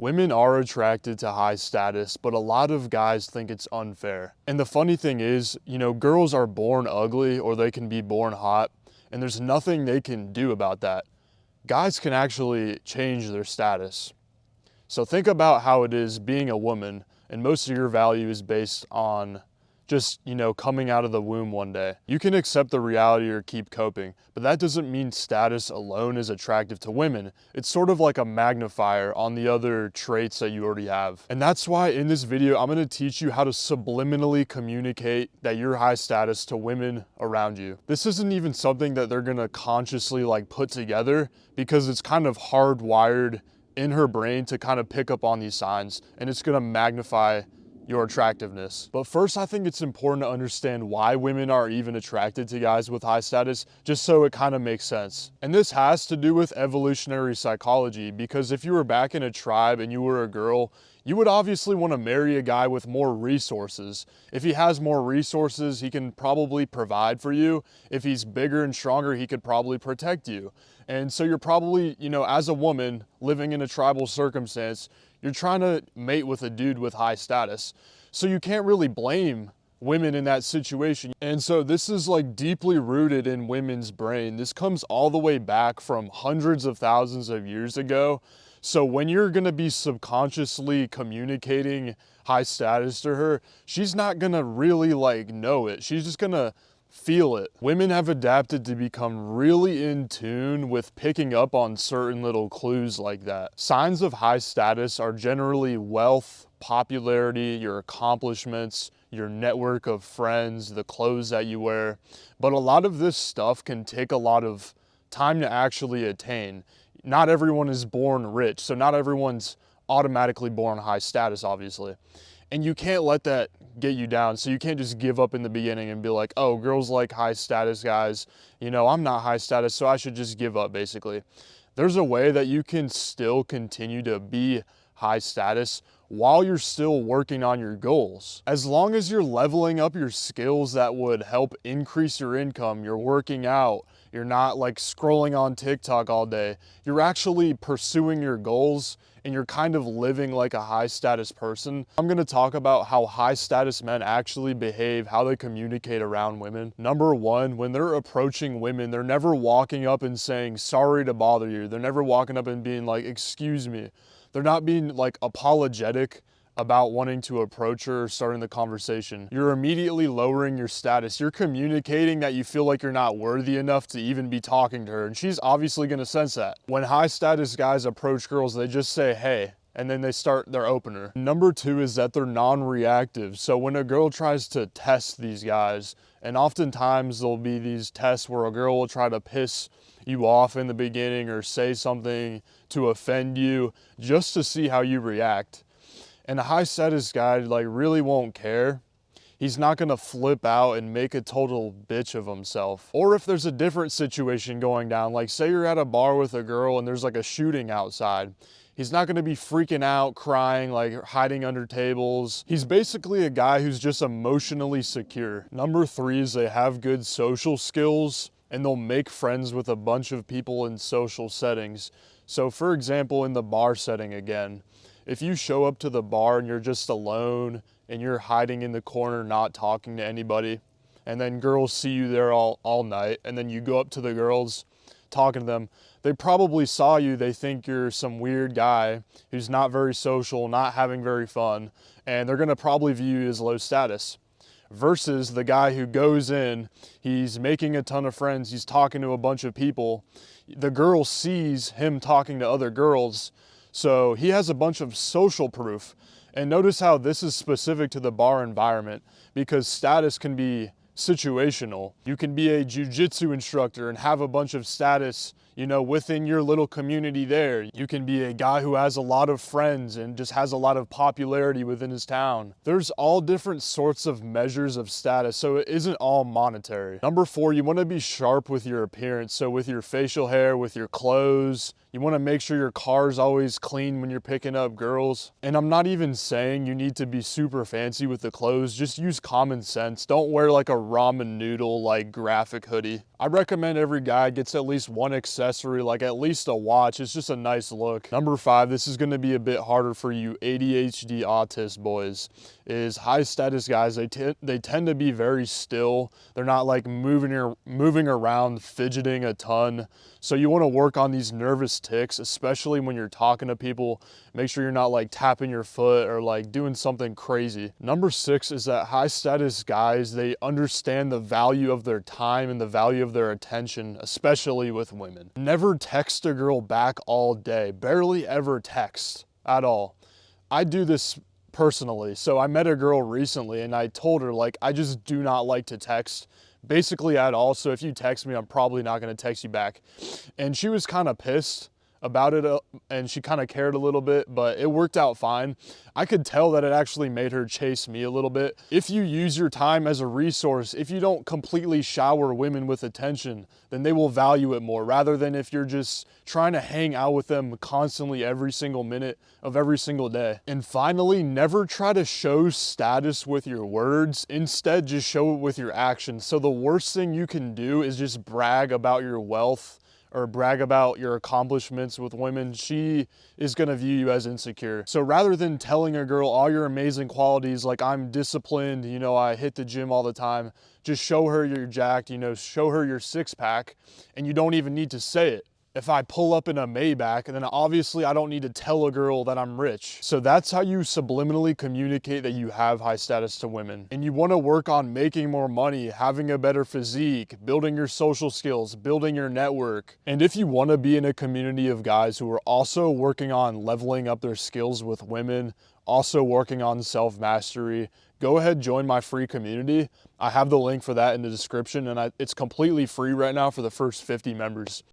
Women are attracted to high status, but a lot of guys think it's unfair. And the funny thing is, girls are born ugly or they can be born hot, and there's nothing they can do about that. Guys can actually change their status. So think about how it is being a woman, and most of your value is based on just, coming out of the womb one day. You can accept the reality or keep coping, but that doesn't mean status alone is attractive to women. It's sort of like a magnifier on the other traits that you already have. And that's why in this video, I'm gonna teach you how to subliminally communicate that you're high status to women around you. This isn't even something that they're gonna consciously put together, because it's kind of hardwired in her brain to kind of pick up on these signs, and it's gonna magnify your attractiveness. But first, I think it's important to understand why women are even attracted to guys with high status, just so it kind of makes sense. And this has to do with evolutionary psychology, because if you were back in a tribe and you were a girl, you would obviously want to marry a guy with more resources. If he has more resources, he can probably provide for you. If he's bigger and stronger, he could probably protect you. And so you're probably, as a woman living in a tribal circumstance, you're trying to mate with a dude with high status. So you can't really blame women in that situation. And so this is deeply rooted in women's brain. This comes all the way back from hundreds of thousands of years ago. So when you're gonna be subconsciously communicating high status to her, she's not gonna really know it. She's just gonna feel it. Women have adapted to become really in tune with picking up on certain little clues like that. Signs of high status are generally wealth, popularity, your accomplishments, your network of friends, the clothes that you wear. But a lot of this stuff can take a lot of time to actually attain. Not everyone is born rich, so not everyone's automatically born high status, obviously. And you can't let that get you down. So you can't just give up in the beginning and be like, oh, girls like high status guys. I'm not high status, so I should just give up, basically. There's a way that you can still continue to be high status while you're still working on your goals. As long as you're leveling up your skills that would help increase your income, you're working out, you're not scrolling on TikTok all day, you're actually pursuing your goals, and you're kind of living like a high status person. I'm gonna talk about how high status men actually behave, how they communicate around women. Number one, when they're approaching women, they're never walking up and saying, sorry to bother you. They're never walking up and being like, excuse me. They're not being apologetic about wanting to approach her or starting the conversation. You're immediately lowering your status. You're communicating that you feel like you're not worthy enough to even be talking to her, and she's obviously gonna sense that. When high status guys approach girls, they just say, hey, and then they start their opener. Number two is that they're non-reactive. So when a girl tries to test these guys, and oftentimes there'll be these tests where a girl will try to piss you off in the beginning or say something to offend you just to see how you react. And a high status guy really won't care. He's not gonna flip out and make a total bitch of himself. Or if there's a different situation going down, say you're at a bar with a girl and there's a shooting outside, he's not gonna be freaking out, crying, hiding under tables. He's basically a guy who's just emotionally secure. Number three is they have good social skills, and they'll make friends with a bunch of people in social settings. So for example, in the bar setting again, if you show up to the bar and you're just alone and you're hiding in the corner, not talking to anybody, and then girls see you there all night, and then you go up to the girls, talking to them, they probably saw you, they think you're some weird guy who's not very social, not having very fun, and they're gonna probably view you as low status. Versus the guy who goes in, he's making a ton of friends, he's talking to a bunch of people, the girl sees him talking to other girls, so he has a bunch of social proof. And notice how this is specific to the bar environment, because status can be situational. You can be a jiu-jitsu instructor and have a bunch of status, within your little community there. You can be a guy who has a lot of friends and just has a lot of popularity within his town. There's all different sorts of measures of status, so it isn't all monetary. Number four, you want to be sharp with your appearance. So with your facial hair, with your clothes, you want to make sure your car's always clean when you're picking up girls. And I'm not even saying you need to be super fancy with the clothes, just use common sense. Don't wear a ramen noodle graphic hoodie. I recommend every guy gets at least one accessory accessory, like at least a watch. It's just a nice look. Number 5, this is gonna be a bit harder for you ADHD autist boys, is high status guys, they tend to be very still. They're not like moving around, fidgeting a ton. So you wanna work on these nervous tics, especially when you're talking to people. Make sure you're not like tapping your foot or like doing something crazy. Number 6 is that high status guys, they understand the value of their time and the value of their attention, especially with women. Never text a girl back all day. Barely ever text at all. I do this personally. So I met a girl recently and I told her, like, I just do not like to text basically at all. So if you text me, I'm probably not going to text you back. And she was kind of pissed about it, and she kind of cared a little bit, but it worked out fine. I could tell that it actually made her chase me a little bit. If you use your time as a resource, if you don't completely shower women with attention, then they will value it more, rather than if you're just trying to hang out with them constantly every single minute of every single day. And finally, never try to show status with your words. Instead, just show it with your actions. So the worst thing you can do is just brag about your wealth or brag about your accomplishments with women. She is gonna view you as insecure. So rather than telling a girl all your amazing qualities, like I'm disciplined, you know, I hit the gym all the time, just show her you're jacked, you know, show her your 6-pack, and you don't even need to say it. If I pull up in a Maybach, then obviously I don't need to tell a girl that I'm rich. So that's how you subliminally communicate that you have high status to women. And you want to work on making more money, having a better physique, building your social skills, building your network. And if you want to be in a community of guys who are also working on leveling up their skills with women, also working on self-mastery, go ahead, join my free community. I have the link for that in the description, and it's completely free right now for the first 50 members.